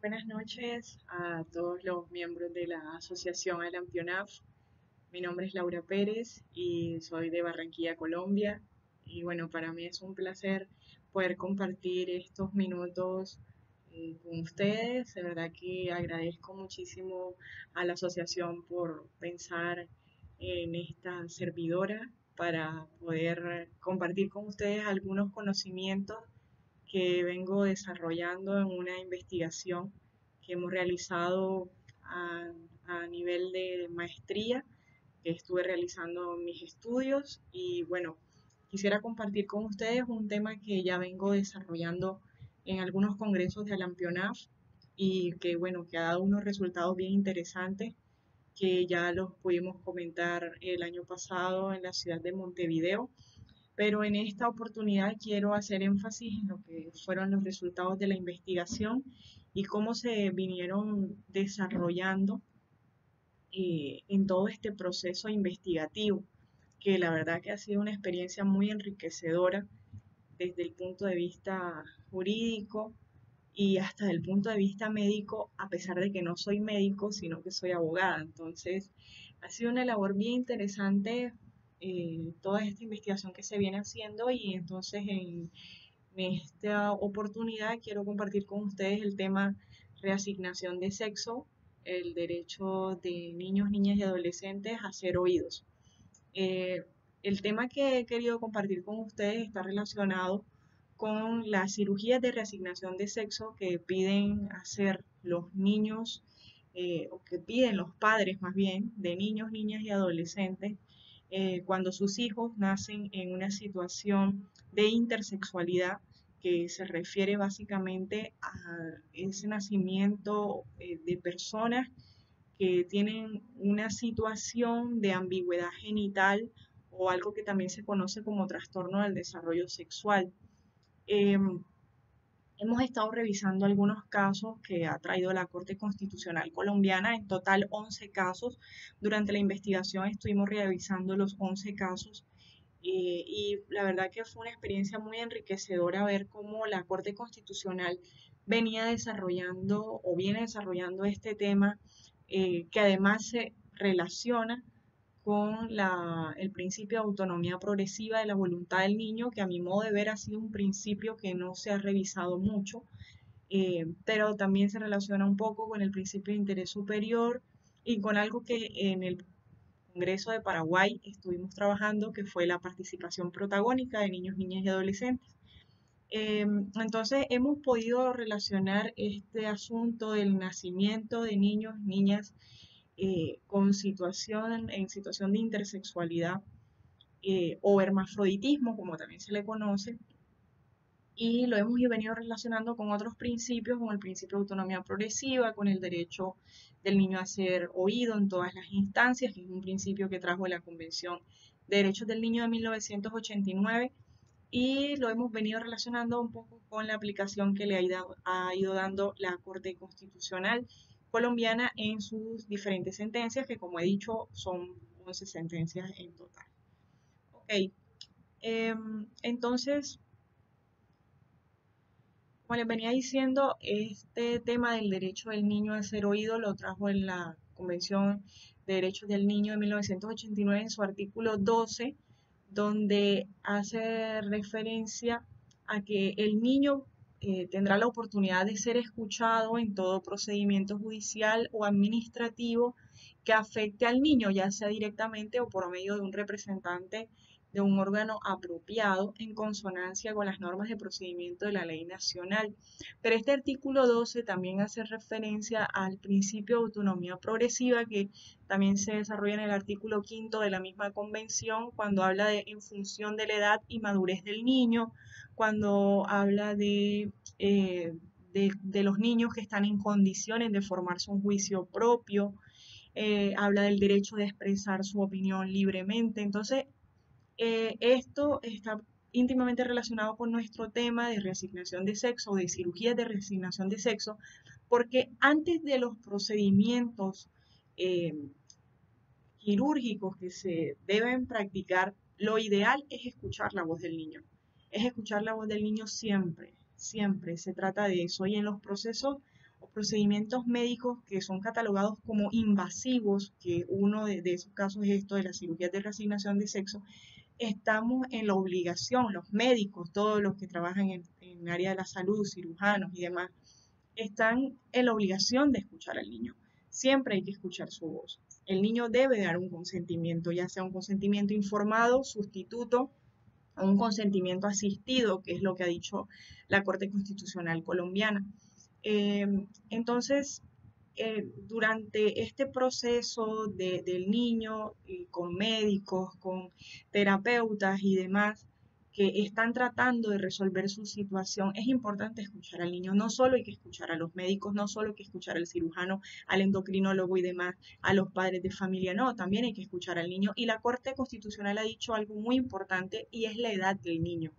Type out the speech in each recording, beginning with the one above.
Buenas noches a todos los miembros de la Asociación Alampionaf. Mi nombre es Laura Pérez y soy de Barranquilla, Colombia. Y bueno, para mí es un placer poder compartir estos minutos con ustedes. De verdad que agradezco muchísimo a la asociación por pensar en esta servidora para poder compartir con ustedes algunos conocimientos que vengo desarrollando en una investigación que hemos realizado a, a nivel de maestría, que estuve realizando mis estudios y bueno, quisiera compartir con ustedes un tema que ya vengo desarrollando en algunos congresos de Alampionaf y que bueno, que ha dado unos resultados bien interesantes que ya los pudimos comentar el año pasado en la ciudad de Montevideo, pero en esta oportunidad quiero hacer énfasis en lo que fueron los resultados de la investigación y cómo se vinieron desarrollando en todo este proceso investigativo, que la verdad que ha sido una experiencia muy enriquecedora desde el punto de vista jurídico y hasta del punto de vista médico, a pesar de que no soy médico, sino que soy abogada. Entonces, ha sido una labor bien interesante toda esta investigación que se viene haciendo y entonces en esta oportunidad quiero compartir con ustedes el tema reasignación de sexo, el derecho de niños, niñas y adolescentes a ser oídos. Eh, el tema que he querido compartir con ustedes está relacionado con las cirugías de reasignación de sexo que piden hacer los niños, o que piden los padres más bien, de niños, niñas y adolescentes, cuando sus hijos nacen en una situación de intersexualidad, que se refiere básicamente a ese nacimiento de personas que tienen una situación de ambigüedad genital o algo que también se conoce como trastorno del desarrollo sexual. Eh, Hemos estado revisando algunos casos que ha traído la Corte Constitucional Colombiana, en total 11 casos. Durante la investigación estuvimos revisando los 11 casos y la verdad que fue una experiencia muy enriquecedora ver cómo la Corte Constitucional venía desarrollando o viene desarrollando este tema, que además se relaciona con el principio de autonomía progresiva de la voluntad del niño, que a mi modo de ver ha sido un principio que no se ha revisado mucho, pero también se relaciona un poco con el principio de interés superior y con algo que en el Congreso de Paraguay estuvimos trabajando, que fue la participación protagónica de niños, niñas y adolescentes. Entonces hemos podido relacionar este asunto del nacimiento de niños, niñas con en situación de intersexualidad o hermafroditismo, como también se le conoce, y lo hemos venido relacionando con otros principios, como el principio de autonomía progresiva, con el derecho del niño a ser oído en todas las instancias, que es un principio que trajo la Convención de Derechos del Niño de 1989, y lo hemos venido relacionando un poco con la aplicación que le ha ido dando la Corte Constitucional colombiana en sus diferentes sentencias, que como he dicho son 11 sentencias en total. Ok, entonces, como les venía diciendo, este tema del derecho del niño a ser oído lo trajo en la Convención de Derechos del Niño de 1989 en su artículo 12, donde hace referencia a que el niño tendrá la oportunidad de ser escuchado en todo procedimiento judicial o administrativo que afecte al niño, ya sea directamente o por medio de un representante de un órgano apropiado en consonancia con las normas de procedimiento de la ley nacional. Pero este artículo 12 también hace referencia al principio de autonomía progresiva que también se desarrolla en el artículo 5 de la misma convención cuando habla de en función de la edad y madurez del niño, cuando habla de los niños que están en condiciones de formarse un juicio propio, habla del derecho de expresar su opinión libremente. Entonces, esto está íntimamente relacionado con nuestro tema de reasignación de sexo, de cirugías de reasignación de sexo, porque antes de los procedimientos eh, quirúrgicos que se deben practicar, lo ideal es escuchar la voz del niño. Es escuchar la voz del niño siempre, siempre se trata de eso. Y en los procesos o procedimientos médicos que son catalogados como invasivos, que uno de esos casos es esto de la cirugía de reasignación de sexo, estamos en la obligación, los médicos, todos los que trabajan en área de la salud, cirujanos y demás, están en la obligación de escuchar al niño. Siempre hay que escuchar su voz. El niño debe dar un consentimiento, ya sea un consentimiento informado, sustituto, o un consentimiento asistido, que es lo que ha dicho la Corte Constitucional colombiana. Entonces, durante este proceso del niño, con médicos, con terapeutas y demás, que están tratando de resolver su situación, es importante escuchar al niño. No solo hay que escuchar a los médicos, no solo hay que escuchar al cirujano, al endocrinólogo y demás, a los padres de familia, no, también hay que escuchar al niño. Y la Corte Constitucional ha dicho algo muy importante y es la edad del niño.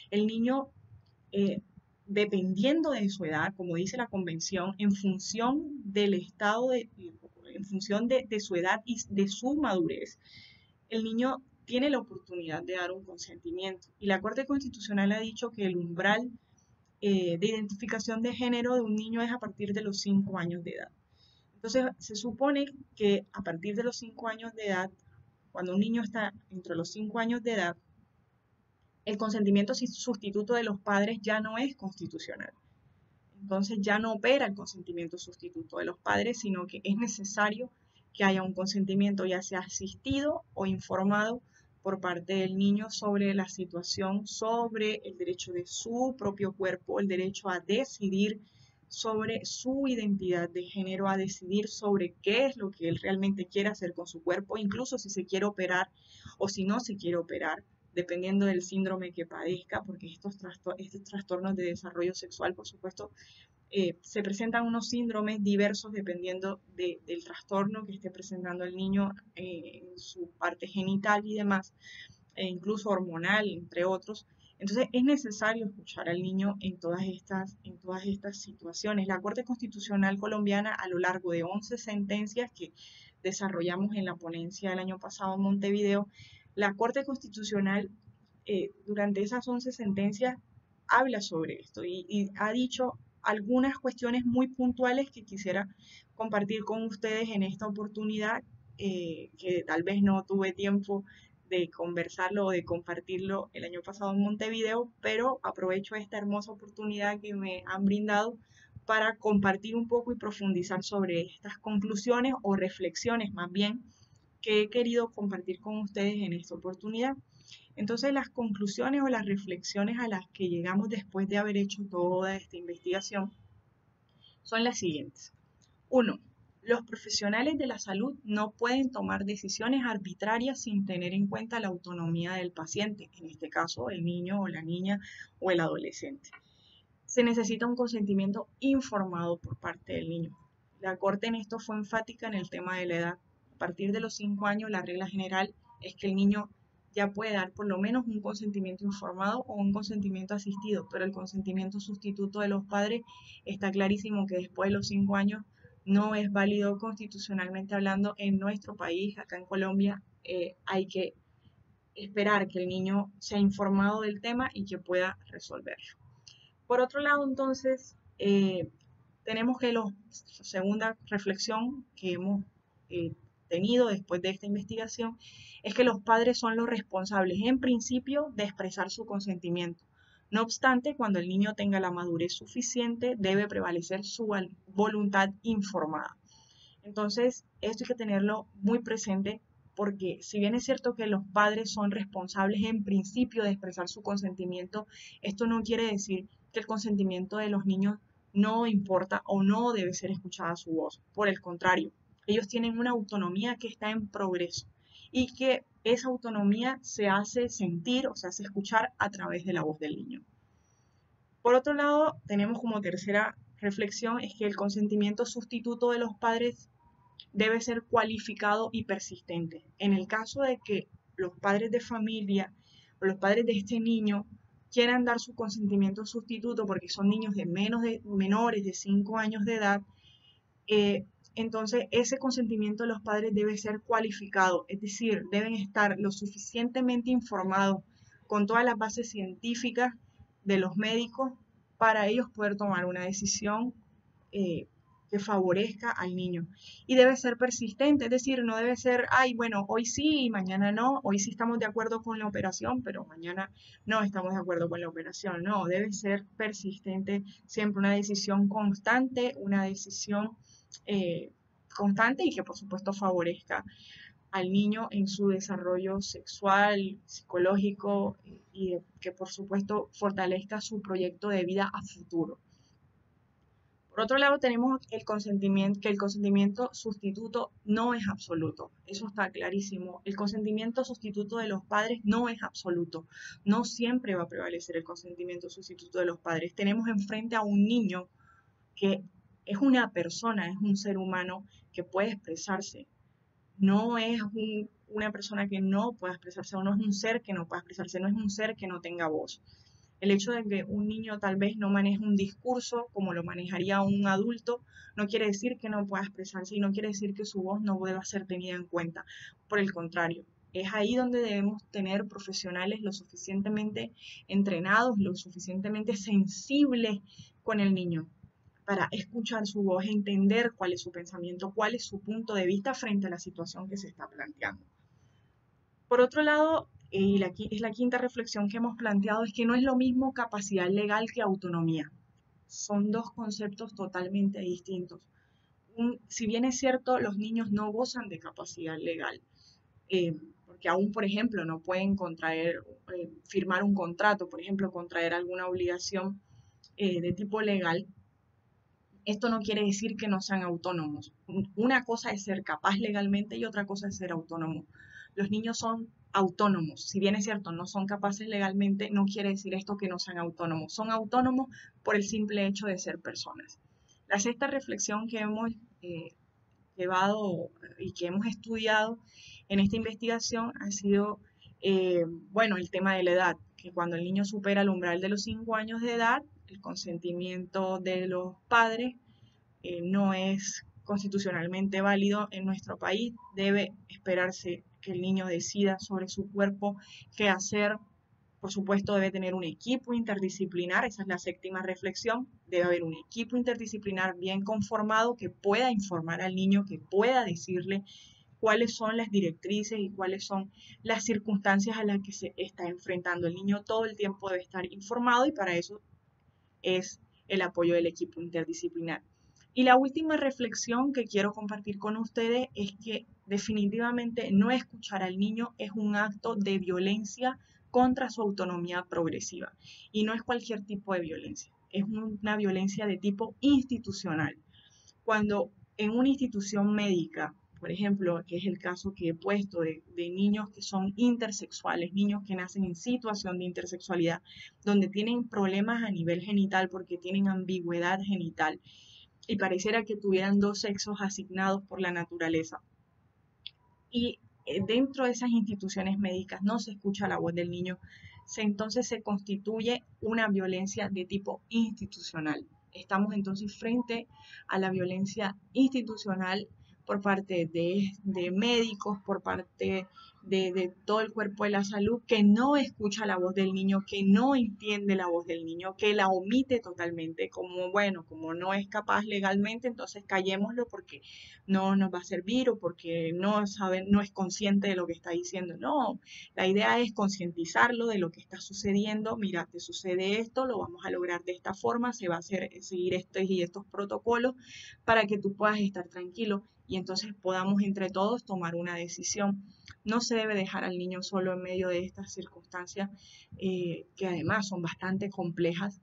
El niño, eh, dependiendo de su edad, como dice la Convención, en función del estado, en función de su edad y de su madurez, el niño tiene la oportunidad de dar un consentimiento. Y la Corte Constitucional ha dicho que el umbral de identificación de género de un niño es a partir de los 5 años de edad. Entonces, se supone que a partir de los 5 años de edad, cuando un niño está entre los 5 años de edad, el consentimiento sustituto de los padres ya no es constitucional. Entonces ya no opera el consentimiento sustituto de los padres, sino que es necesario que haya un consentimiento ya sea asistido o informado por parte del niño sobre la situación, sobre el derecho de su propio cuerpo, el derecho a decidir sobre su identidad de género, a decidir sobre qué es lo que él realmente quiere hacer con su cuerpo, incluso si se quiere operar o si no se quiere operar, dependiendo del síndrome que padezca, porque estos trastornos de desarrollo sexual, por supuesto, se presentan unos síndromes diversos dependiendo del trastorno que esté presentando el niño en su parte genital y demás, e incluso hormonal, entre otros. Entonces es necesario escuchar al niño en todas estas situaciones. La Corte Constitucional colombiana, a lo largo de 11 sentencias que desarrollamos en la ponencia del año pasado en Montevideo, la Corte Constitucional, durante esas 11 sentencias, habla sobre esto y ha dicho algunas cuestiones muy puntuales que quisiera compartir con ustedes en esta oportunidad, que tal vez no tuve tiempo de conversarlo o de compartirlo el año pasado en Montevideo, pero aprovecho esta hermosa oportunidad que me han brindado para compartir un poco y profundizar sobre estas conclusiones o reflexiones más bien que he querido compartir con ustedes en esta oportunidad. Entonces, las conclusiones o las reflexiones a las que llegamos después de haber hecho toda esta investigación son las siguientes. 1. Los profesionales de la salud no pueden tomar decisiones arbitrarias sin tener en cuenta la autonomía del paciente, en este caso el niño o la niña o el adolescente. Se necesita un consentimiento informado por parte del niño. La Corte en esto fue enfática en el tema de la edad. A partir de los 5 años, la regla general es que el niño ya puede dar por lo menos un consentimiento informado o un consentimiento asistido, pero el consentimiento sustituto de los padres está clarísimo que después de los 5 años no es válido constitucionalmente hablando en nuestro país. Acá en Colombia hay que esperar que el niño sea informado del tema y que pueda resolverlo. Por otro lado, entonces, tenemos que la segunda reflexión que hemos tenido después de esta investigación es que los padres son los responsables, en principio, de expresar su consentimiento. No obstante, cuando el niño tenga la madurez suficiente, debe prevalecer su voluntad informada. Entonces, esto hay que tenerlo muy presente porque si bien es cierto que los padres son responsables en principio de expresar su consentimiento, esto no quiere decir que el consentimiento de los niños no importa o no debe ser escuchada su voz. Por el contrario, ellos tienen una autonomía que está en progreso y que esa autonomía se hace sentir o se hace escuchar a través de la voz del niño. Por otro lado, tenemos como tercera reflexión es que el consentimiento sustituto de los padres debe ser cualificado y persistente. En el caso de que los padres de familia o los padres de este niño quieran dar su consentimiento sustituto porque son niños de menores de 5 años de edad, entonces ese consentimiento de los padres debe ser cualificado, es decir, deben estar lo suficientemente informados con todas las bases científicas de los médicos para ellos poder tomar una decisión que favorezca al niño. Y debe ser persistente, es decir, no debe ser, ay, bueno, hoy sí y mañana no, hoy sí estamos de acuerdo con la operación, pero mañana no estamos de acuerdo con la operación. No, debe ser persistente, siempre una decisión constante, una decisión constante y que por supuesto favorezca al niño en su desarrollo sexual, psicológico y que por supuesto fortalezca su proyecto de vida a futuro. Por otro lado, tenemos el consentimiento, que el consentimiento sustituto no es absoluto. Eso está clarísimo. El consentimiento sustituto de los padres no es absoluto. No siempre va a prevalecer el consentimiento sustituto de los padres. Tenemos enfrente a un niño que es una persona, es un ser humano que puede expresarse. No es una persona que no pueda expresarse, o no es un ser que no pueda expresarse, no es un ser que no tenga voz. El hecho de que un niño tal vez no maneje un discurso como lo manejaría un adulto, no quiere decir que no pueda expresarse y no quiere decir que su voz no deba ser tenida en cuenta. Por el contrario, es ahí donde debemos tener profesionales lo suficientemente entrenados, lo suficientemente sensibles con el niño para escuchar su voz, entender cuál es su pensamiento, cuál es su punto de vista frente a la situación que se está planteando. Por otro lado, y es la quinta reflexión que hemos planteado, es que no es lo mismo capacidad legal que autonomía. Son dos conceptos totalmente distintos. Si bien es cierto, los niños no gozan de capacidad legal, porque aún, por ejemplo, no pueden firmar un contrato, por ejemplo, contraer alguna obligación de tipo legal. Esto no quiere decir que no sean autónomos. Una cosa es ser capaz legalmente y otra cosa es ser autónomo. Los niños son autónomos. Si bien es cierto, no son capaces legalmente, no quiere decir esto que no sean autónomos. Son autónomos por el simple hecho de ser personas. La sexta reflexión que hemos llevado y que hemos estudiado en esta investigación ha sido, bueno, el tema de la edad, que cuando el niño supera el umbral de los 5 años de edad, el consentimiento de los padres no es constitucionalmente válido en nuestro país. Debe esperarse que el niño decida sobre su cuerpo, qué hacer. Por supuesto, debe tener un equipo interdisciplinar, esa es la séptima reflexión. Debe haber un equipo interdisciplinar bien conformado que pueda informar al niño, que pueda decirle cuáles son las directrices y cuáles son las circunstancias a las que se está enfrentando. El niño todo el tiempo debe estar informado y para eso es el apoyo del equipo interdisciplinar. Y la última reflexión que quiero compartir con ustedes es que definitivamente no escuchar al niño es un acto de violencia contra su autonomía progresiva. Y no es cualquier tipo de violencia, es una violencia de tipo institucional. Cuando en una institución médica, por ejemplo, que es el caso que he puesto de niños que son intersexuales, niños que nacen en situación de intersexualidad, donde tienen problemas a nivel genital porque tienen ambigüedad genital y pareciera que tuvieran dos sexos asignados por la naturaleza. Y dentro de esas instituciones médicas no se escucha la voz del niño, entonces se constituye una violencia de tipo institucional. Estamos entonces frente a la violencia institucional por parte de médicos, por parte de todo el cuerpo de la salud, que no escucha la voz del niño, que no entiende la voz del niño, que la omite totalmente, como bueno, como no es capaz legalmente, entonces callémoslo porque no nos va a servir o porque no sabe, no es consciente de lo que está diciendo. No, la idea es concientizarlo de lo que está sucediendo. Mira, te sucede esto, lo vamos a lograr de esta forma, se va a seguir estos y estos protocolos para que tú puedas estar tranquilo y entonces podamos entre todos tomar una decisión. No se debe dejar al niño solo en medio de estas circunstancias que además son bastante complejas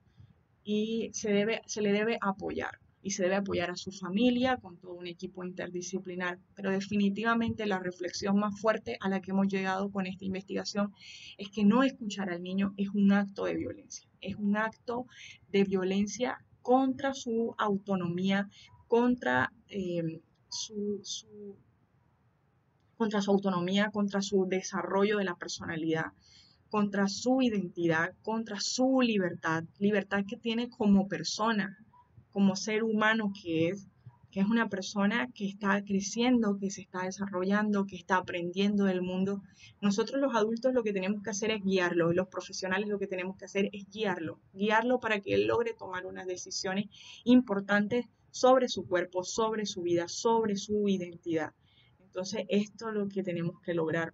y se le debe apoyar y se debe apoyar a su familia con todo un equipo interdisciplinar. Pero definitivamente la reflexión más fuerte a la que hemos llegado con esta investigación es que no escuchar al niño es un acto de violencia, es un acto de violencia contra su autonomía, contra contra su autonomía, contra su desarrollo de la personalidad, contra su identidad, contra su libertad, libertad que tiene como persona, como ser humano que es una persona que está creciendo, que se está desarrollando, que está aprendiendo del mundo. Nosotros los adultos lo que tenemos que hacer es guiarlo, y los profesionales lo que tenemos que hacer es guiarlo para que él logre tomar unas decisiones importantes sobre su cuerpo, sobre su vida, sobre su identidad. Entonces, esto es lo que tenemos que lograr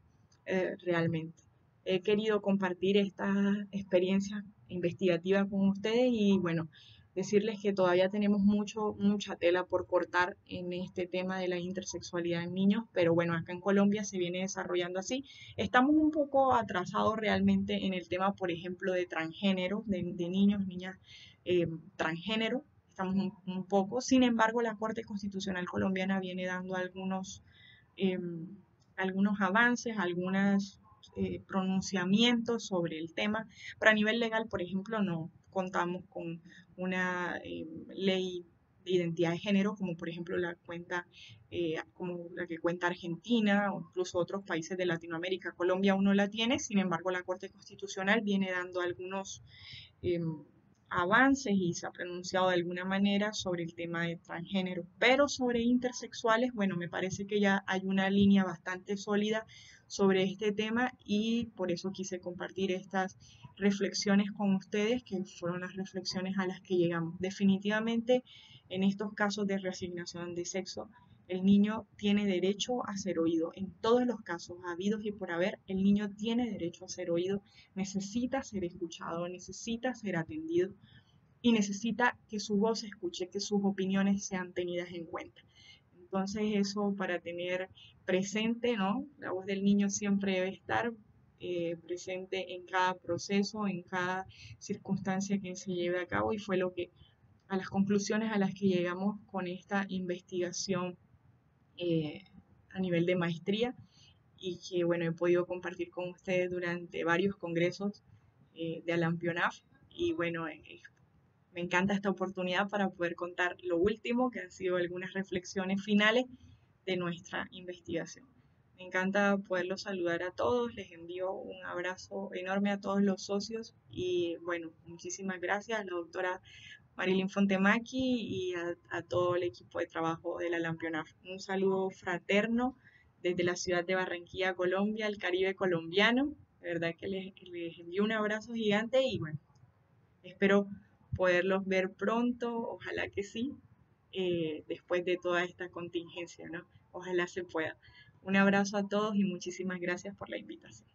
realmente. He querido compartir esta experiencia investigativa con ustedes y bueno, decirles que todavía tenemos mucha tela por cortar en este tema de la intersexualidad en niños, pero bueno, acá en Colombia se viene desarrollando así. Estamos un poco atrasados realmente en el tema, por ejemplo, de transgénero, de niños, niñas transgénero, estamos un poco. Sin embargo, la Corte Constitucional colombiana viene dando eh, algunos avances, algunos pronunciamientos sobre el tema, pero a nivel legal, por ejemplo, no contamos con una ley de identidad de género, como por ejemplo como la que cuenta Argentina o incluso otros países de Latinoamérica. Colombia aún no la tiene, sin embargo, la Corte Constitucional viene dando algunos eh, avances y se ha pronunciado de alguna manera sobre el tema de transgénero, pero sobre intersexuales, bueno, me parece que ya hay una línea bastante sólida sobre este tema y por eso quise compartir estas reflexiones con ustedes, que fueron las reflexiones a las que llegamos. Definitivamente, en estos casos de reasignación de sexo, el niño tiene derecho a ser oído. En todos los casos habidos y por haber, el niño tiene derecho a ser oído, necesita ser escuchado, necesita ser atendido y necesita que su voz se escuche, que sus opiniones sean tenidas en cuenta. Entonces eso para tener presente, ¿no? La voz del niño siempre debe estar presente en cada proceso, en cada circunstancia que se lleve a cabo y fue a las conclusiones a las que llegamos con esta investigación eh, a nivel de maestría y que bueno, he podido compartir con ustedes durante varios congresos de Alampionaf y bueno, me encanta esta oportunidad para poder contar lo último, que han sido algunas reflexiones finales de nuestra investigación. Me encanta poderlos saludar a todos, les envío un abrazo enorme a todos los socios y bueno, muchísimas gracias a la doctora Marilyn Fontemaki y a todo el equipo de trabajo de la Lampionaf. Un saludo fraterno desde la ciudad de Barranquilla, Colombia, el Caribe colombiano. De verdad que les envío un abrazo gigante y bueno, espero poderlos ver pronto, ojalá que sí, después de toda esta contingencia, ¿no? Ojalá se pueda. Un abrazo a todos y muchísimas gracias por la invitación.